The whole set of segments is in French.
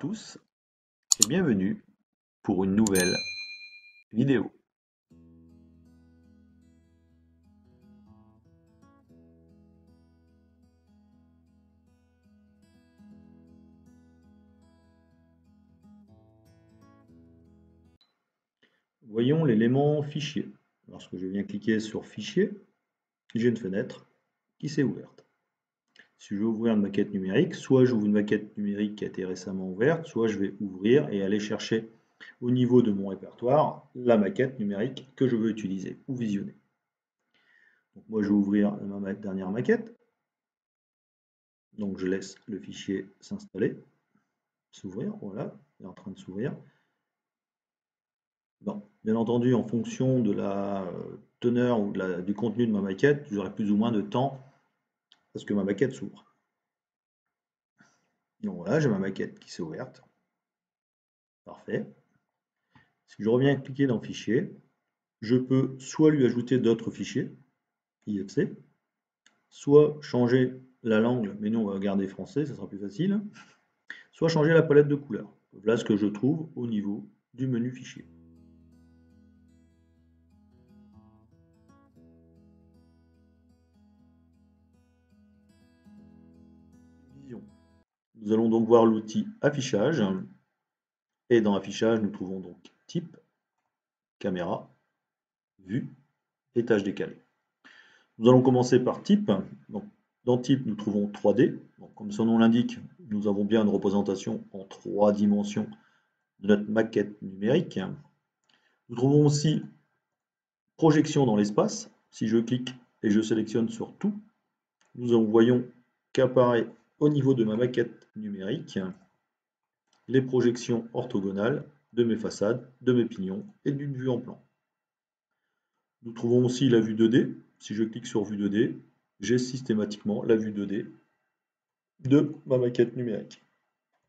tous et bienvenue pour une nouvelle vidéo. Voyons l'élément fichier. Lorsque je viens cliquer sur fichier, j'ai une fenêtre qui s'est ouverte. Si je veux ouvrir une maquette numérique, soit j'ouvre une maquette numérique qui a été récemment ouverte, soit je vais ouvrir et aller chercher au niveau de mon répertoire la maquette numérique que je veux utiliser ou visionner. Donc moi je vais ouvrir ma dernière maquette. Donc je laisse le fichier s'installer, s'ouvrir, voilà, il est en train de s'ouvrir. Bon, bien entendu, en fonction de la teneur ou du contenu de ma maquette, j'aurai plus ou moins de temps à ce que ma maquette s'ouvre. Donc voilà, j'ai ma maquette qui s'est ouverte. Parfait. Si je reviens cliquer dans Fichier, je peux soit lui ajouter d'autres fichiers, IFC, soit changer la langue, mais nous on va garder français, ça sera plus facile, soit changer la palette de couleurs. Voilà ce que je trouve au niveau du menu Fichier. Nous allons donc voir l'outil Affichage. Et dans Affichage, nous trouvons donc Type, Caméra, Vue et Tâche décalée. Nous allons commencer par Type. Donc, dans Type, nous trouvons 3D. Donc, comme son nom l'indique, nous avons bien une représentation en 3 dimensions de notre maquette numérique. Nous trouvons aussi Projection dans l'espace. Si je clique et je sélectionne sur Tout, nous voyons qu'apparaît au niveau de ma maquette numérique les projections orthogonales de mes façades, de mes pignons et d'une vue en plan. Nous trouvons aussi la vue 2D. Si je clique sur vue 2D, j'ai systématiquement la vue 2D de ma maquette numérique.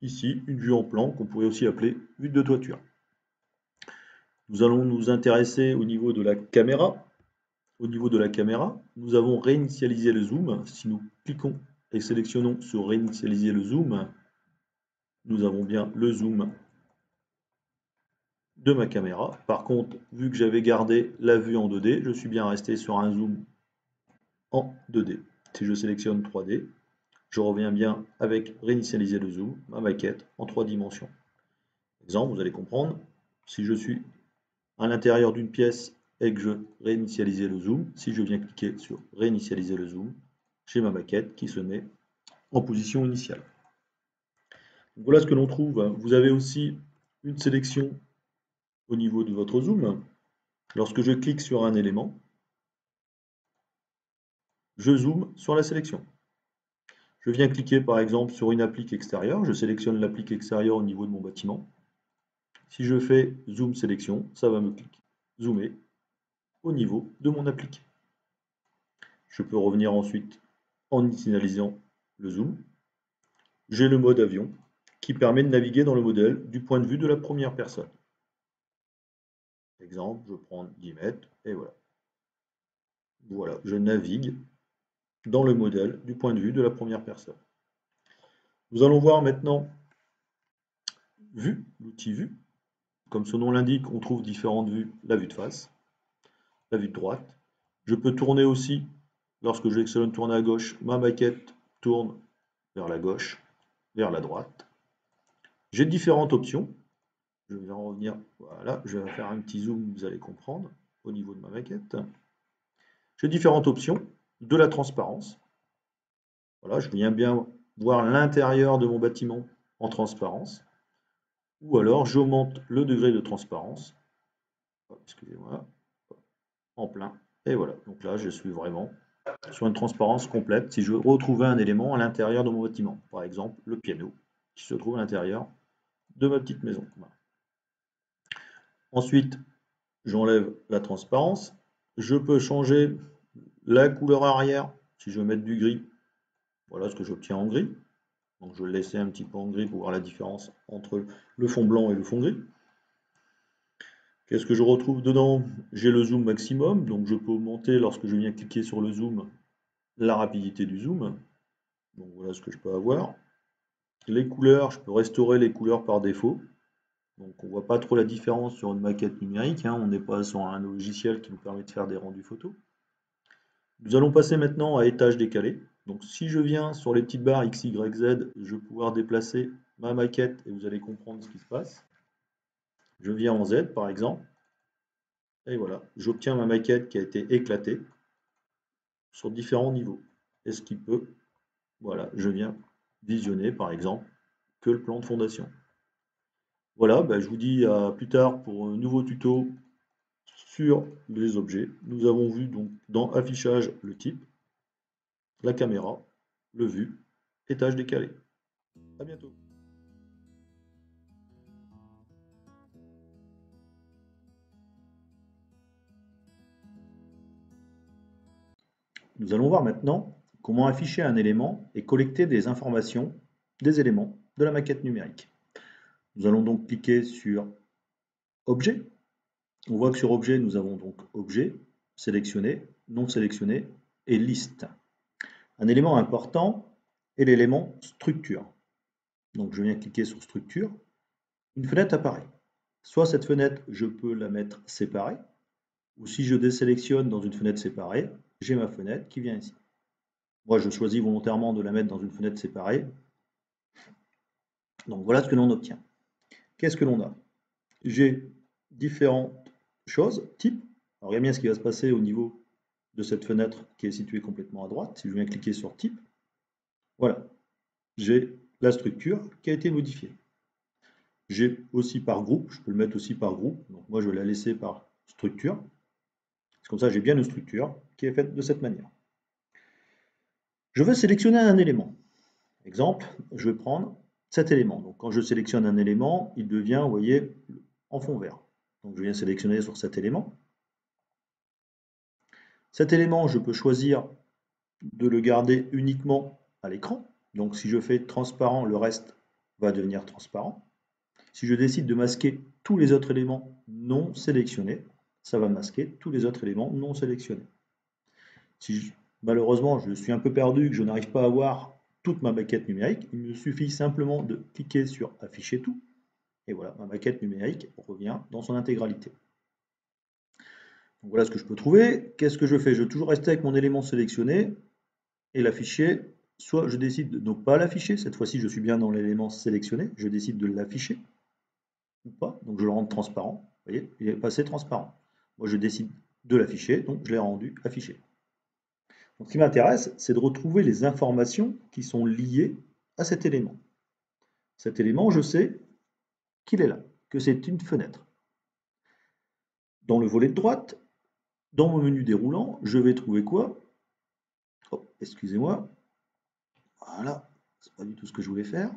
Ici, une vue en plan qu'on pourrait aussi appeler vue de toiture. Nous allons nous intéresser au niveau de la caméra. Au niveau de la caméra, nous avons réinitialisé le zoom. Si nous cliquons et sélectionnons sur réinitialiser le zoom, nous avons bien le zoom de ma caméra. Par contre, vu que j'avais gardé la vue en 2D, je suis bien resté sur un zoom en 2D. Si je sélectionne 3D, je reviens bien avec réinitialiser le zoom, ma maquette en 3 dimensions. Exemple, vous allez comprendre, si je suis à l'intérieur d'une pièce et que je réinitialise le zoom, si je viens cliquer sur réinitialiser le zoom, j'ai ma maquette qui se met en position initiale. Donc voilà ce que l'on trouve. Vous avez aussi une sélection au niveau de votre zoom. Lorsque je clique sur un élément, je zoome sur la sélection. Je viens cliquer par exemple sur une applique extérieure, je sélectionne l'applique extérieure au niveau de mon bâtiment. Si je fais zoom sélection, ça va me zoomer au niveau de mon applique. Je peux revenir ensuite en initialisant le zoom. J'ai le mode avion qui permet de naviguer dans le modèle du point de vue de la première personne. Exemple, je prends 10 mètres et voilà. Voilà, je navigue dans le modèle du point de vue de la première personne. Nous allons voir maintenant Vue, l'outil Vue. Comme son nom l'indique, on trouve différentes vues. La vue de face, la vue de droite. Je peux tourner aussi, lorsque je sélectionne tourner à gauche, ma maquette tourne vers la gauche, vers la droite. J'ai différentes options. Je vais en revenir, voilà, je vais faire un petit zoom, vous allez comprendre, au niveau de ma maquette. J'ai différentes options, de la transparence. Voilà, je viens bien voir l'intérieur de mon bâtiment en transparence. Ou alors, j'augmente le degré de transparence. Excusez-moi, en plein. Et voilà, donc là, je suis vraiment sur une transparence complète. Si je veux retrouver un élément à l'intérieur de mon bâtiment, par exemple, le piano, qui se trouve à l'intérieur de ma petite maison. Voilà. Ensuite, j'enlève la transparence. Je peux changer la couleur arrière. Si je veux mettre du gris, voilà ce que j'obtiens en gris. Donc je vais le laisser un petit peu en gris pour voir la différence entre le fond blanc et le fond gris. Qu'est-ce que je retrouve dedans? J'ai le zoom maximum, donc je peux augmenter lorsque je viens cliquer sur le zoom la rapidité du zoom. Donc voilà ce que je peux avoir. Les couleurs, je peux restaurer les couleurs par défaut. Donc on ne voit pas trop la différence sur une maquette numérique, hein. On n'est pas sur un logiciel qui nous permet de faire des rendus photos. Nous allons passer maintenant à étage décalé. Donc si je viens sur les petites barres X, Y, Z, je vais pouvoir déplacer ma maquette et vous allez comprendre ce qui se passe. Je viens en Z par exemple, et voilà, j'obtiens ma maquette qui a été éclatée sur différents niveaux. Et ce qui peut, voilà, je viens visionner par exemple que le plan de fondation. Voilà, je vous dis à plus tard pour un nouveau tuto sur les objets. Nous avons vu donc dans affichage le type, la caméra, le vu, étage décalé. À bientôt. Nous allons voir maintenant comment afficher un élément et collecter des informations des éléments de la maquette numérique. Nous allons donc cliquer sur Objet. On voit que sur Objet, nous avons donc Objet, sélectionné, non sélectionné et Liste. Un élément important est l'élément Structure. Donc je viens cliquer sur Structure. Une fenêtre apparaît. Soit cette fenêtre, je peux la mettre séparée, ou si je désélectionne dans une fenêtre séparée, j'ai ma fenêtre qui vient ici. Moi, je choisis volontairement de la mettre dans une fenêtre séparée. Donc voilà ce que l'on obtient. Qu'est-ce que l'on a? J'ai différentes choses, types. Alors regarde bien ce qui va se passer au niveau de cette fenêtre qui est située complètement à droite. Si je viens cliquer sur type, voilà, j'ai la structure qui a été modifiée. J'ai aussi par groupe, je peux le mettre aussi par groupe. Donc moi je vais la laisser par structure. Comme ça j'ai bien une structure qui est faite de cette manière. Je veux sélectionner un élément. Exemple, je vais prendre cet élément. Donc quand je sélectionne un élément, il devient, vous voyez, en fond vert. Donc je viens sélectionner sur cet élément. Cet élément, je peux choisir de le garder uniquement à l'écran. Donc si je fais transparent, le reste va devenir transparent. Si je décide de masquer tous les autres éléments non sélectionnés, ça va masquer tous les autres éléments non sélectionnés. Si malheureusement je suis un peu perdu, que je n'arrive pas à voir toute ma maquette numérique, il me suffit simplement de cliquer sur afficher tout. Et voilà, ma maquette numérique revient dans son intégralité. Donc voilà ce que je peux trouver. Qu'est-ce que je fais? Je vais toujours rester avec mon élément sélectionné et l'afficher. Soit je décide de ne pas l'afficher, cette fois-ci je suis bien dans l'élément sélectionné, je décide de l'afficher ou pas, donc je le rends transparent. Vous voyez, il est passé transparent. Moi je décide de l'afficher, donc je l'ai rendu affiché. Donc ce qui m'intéresse, c'est de retrouver les informations qui sont liées à cet élément. Cet élément, je sais qu'il est là, que c'est une fenêtre. Dans le volet de droite, dans mon menu déroulant, je vais trouver quoi? Oh, excusez-moi. Voilà, c'est pas du tout ce que je voulais faire.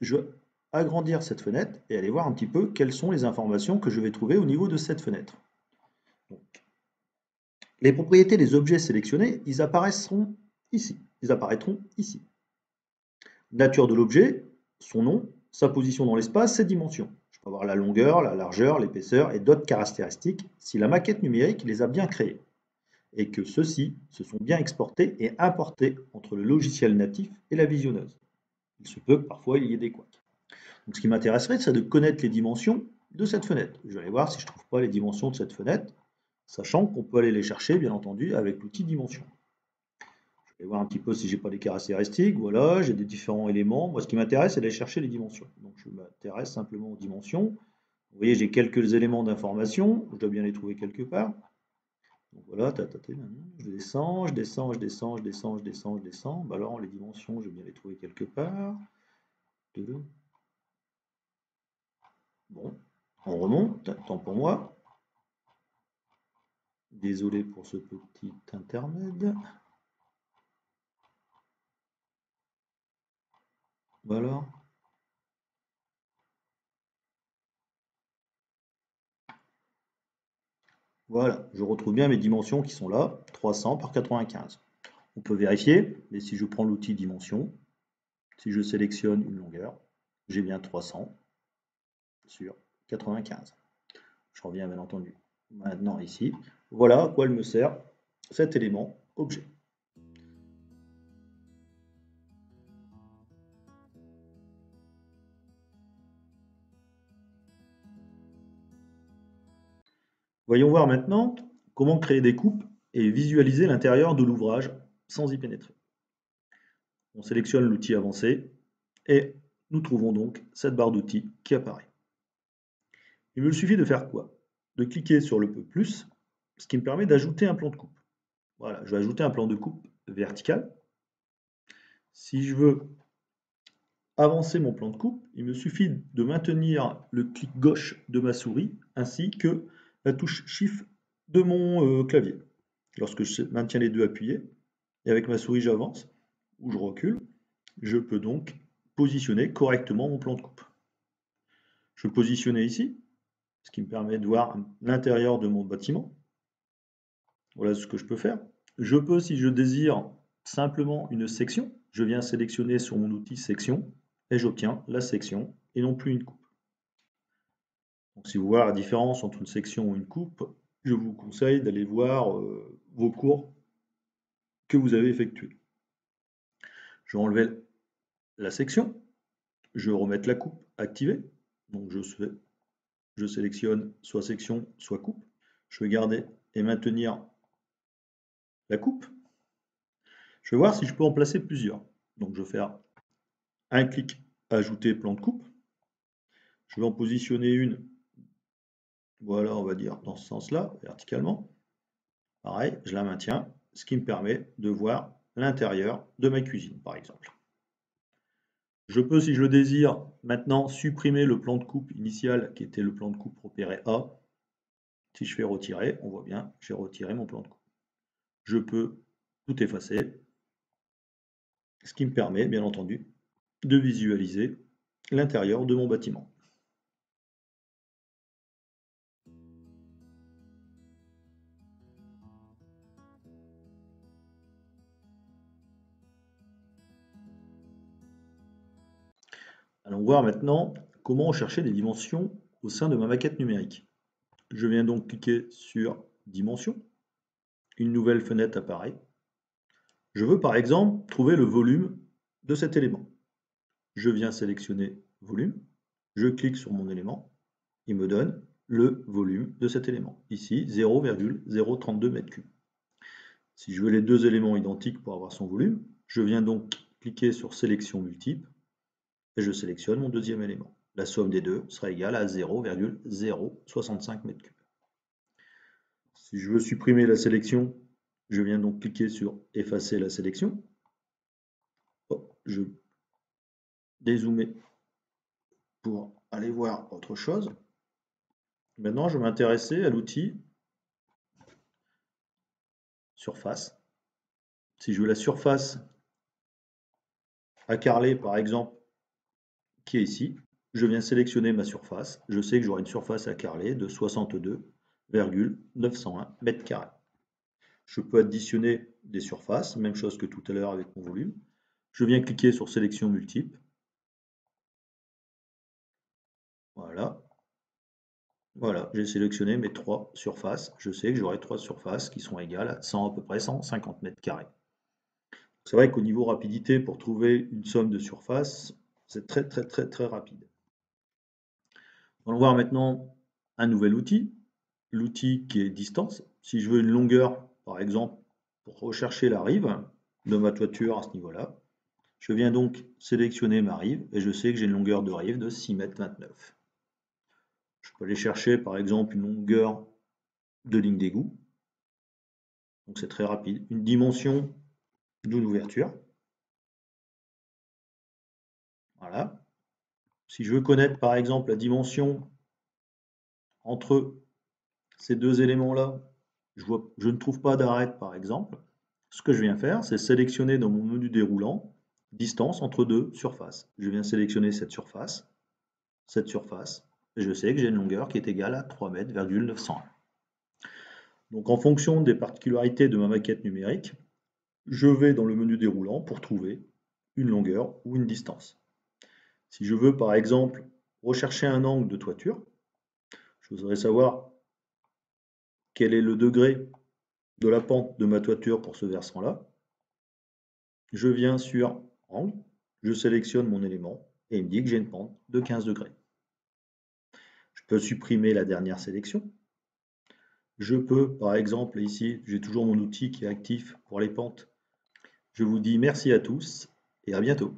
Je vais agrandir cette fenêtre et aller voir un petit peu quelles sont les informations que je vais trouver au niveau de cette fenêtre. Donc, les propriétés des objets sélectionnés, ils apparaîtront ici. Nature de l'objet, son nom, sa position dans l'espace, ses dimensions. Je peux avoir la longueur, la largeur, l'épaisseur et d'autres caractéristiques si la maquette numérique les a bien créées et que ceux-ci se sont bien exportés et importés entre le logiciel natif et la visionneuse. Il se peut que parfois il y ait des couacs. Donc ce qui m'intéresserait, c'est de connaître les dimensions de cette fenêtre. Je vais aller voir si je ne trouve pas les dimensions de cette fenêtre, sachant qu'on peut aller les chercher, bien entendu, avec l'outil dimension. Je vais voir un petit peu si j'ai pas des caractéristiques. Voilà, j'ai des différents éléments. Moi, ce qui m'intéresse, c'est d'aller chercher les dimensions. Donc, je m'intéresse simplement aux dimensions. Vous voyez, j'ai quelques éléments d'information. Je dois bien les trouver quelque part. Donc voilà, je descends, je descends, je descends, je descends, je descends, je descends. Alors, les dimensions, je vais bien les trouver quelque part. Bon, on remonte. Tant pour moi. Désolé pour ce petit intermède. Voilà. Voilà, je retrouve bien mes dimensions qui sont là, 300 par 95. On peut vérifier, mais si je prends l'outil dimension, si je sélectionne une longueur, j'ai bien 300 sur 95. Je reviens bien entendu maintenant ici. Voilà à quoi il me sert cet élément objet. Voyons voir maintenant comment créer des coupes et visualiser l'intérieur de l'ouvrage sans y pénétrer. On sélectionne l'outil avancé et nous trouvons donc cette barre d'outils qui apparaît. Il me suffit de faire quoi? De cliquer sur le plus, ce qui me permet d'ajouter un plan de coupe. Voilà, je vais ajouter un plan de coupe vertical. Si je veux avancer mon plan de coupe, il me suffit de maintenir le clic gauche de ma souris ainsi que la touche Shift de mon clavier. Lorsque je maintiens les deux appuyés, et avec ma souris j'avance ou je recule, je peux donc positionner correctement mon plan de coupe. Je peux positionner ici, ce qui me permet de voir l'intérieur de mon bâtiment. Voilà ce que je peux faire. Je peux, si je désire simplement une section, je viens sélectionner sur mon outil section et j'obtiens la section et non plus une coupe. Donc, si vous voulez la différence entre une section et une coupe, je vous conseille d'aller voir vos cours que vous avez effectués. Je vais enlever la section, je vais remettre la coupe activée. Donc je sélectionne soit section, soit coupe. Je vais garder et maintenir la coupe. Je vais voir si je peux en placer plusieurs. Donc je vais faire un clic, ajouter plan de coupe. Je vais en positionner une, voilà, on va dire dans ce sens-là, verticalement. Pareil, je la maintiens, ce qui me permet de voir l'intérieur de ma cuisine, par exemple. Je peux, si je le désire, maintenant supprimer le plan de coupe initial qui était le plan de coupe repéré A. Si je fais retirer, on voit bien, j'ai retiré mon plan de coupe. Je peux tout effacer, ce qui me permet, bien entendu, de visualiser l'intérieur de mon bâtiment. Allons voir maintenant comment chercher des dimensions au sein de ma maquette numérique. Je viens donc cliquer sur Dimensions. Une nouvelle fenêtre apparaît. Je veux par exemple trouver le volume de cet élément. Je viens sélectionner Volume. Je clique sur mon élément. Il me donne le volume de cet élément. Ici, 0,032 m3. Si je veux les deux éléments identiques pour avoir son volume, je viens donc cliquer sur Sélection multiple et je sélectionne mon deuxième élément. La somme des deux sera égale à 0,065 m3. Si je veux supprimer la sélection, je viens donc cliquer sur Effacer la sélection. Je dézoomer pour aller voir autre chose. Maintenant, je vais m'intéresser à l'outil Surface. Si je veux la surface à carreler, par exemple, qui est ici, je viens sélectionner ma surface. Je sais que j'aurai une surface à carreler de 62,901 m². Je peux additionner des surfaces, même chose que tout à l'heure avec mon volume. Je viens cliquer sur Sélection multiple. Voilà. Voilà, j'ai sélectionné mes trois surfaces. Je sais que j'aurai trois surfaces qui sont égales à peu près 150 m². C'est vrai qu'au niveau rapidité, pour trouver une somme de surface, c'est très rapide. Allons voir maintenant un nouvel outil, l'outil qui est distance. Si je veux une longueur, par exemple, pour rechercher la rive de ma toiture à ce niveau-là, je viens donc sélectionner ma rive et je sais que j'ai une longueur de rive de 6,29 m. Je peux aller chercher par exemple une longueur de ligne d'égout. Donc c'est très rapide. Une dimension d'une ouverture. Voilà. Si je veux connaître par exemple la dimension entre ces deux éléments-là, je ne trouve pas d'arête par exemple. Ce que je viens faire, c'est sélectionner dans mon menu déroulant distance entre deux surfaces. Je viens sélectionner cette surface, et je sais que j'ai une longueur qui est égale à 3,901 m. Donc en fonction des particularités de ma maquette numérique, je vais dans le menu déroulant pour trouver une longueur ou une distance. Si je veux par exemple rechercher un angle de toiture, je voudrais savoir quel est le degré de la pente de ma toiture pour ce versant-là. Je viens sur Angle, je sélectionne mon élément et il me dit que j'ai une pente de 15 degrés. Je peux supprimer la dernière sélection. Je peux, par exemple, ici, j'ai toujours mon outil qui est actif pour les pentes. Je vous dis merci à tous et à bientôt.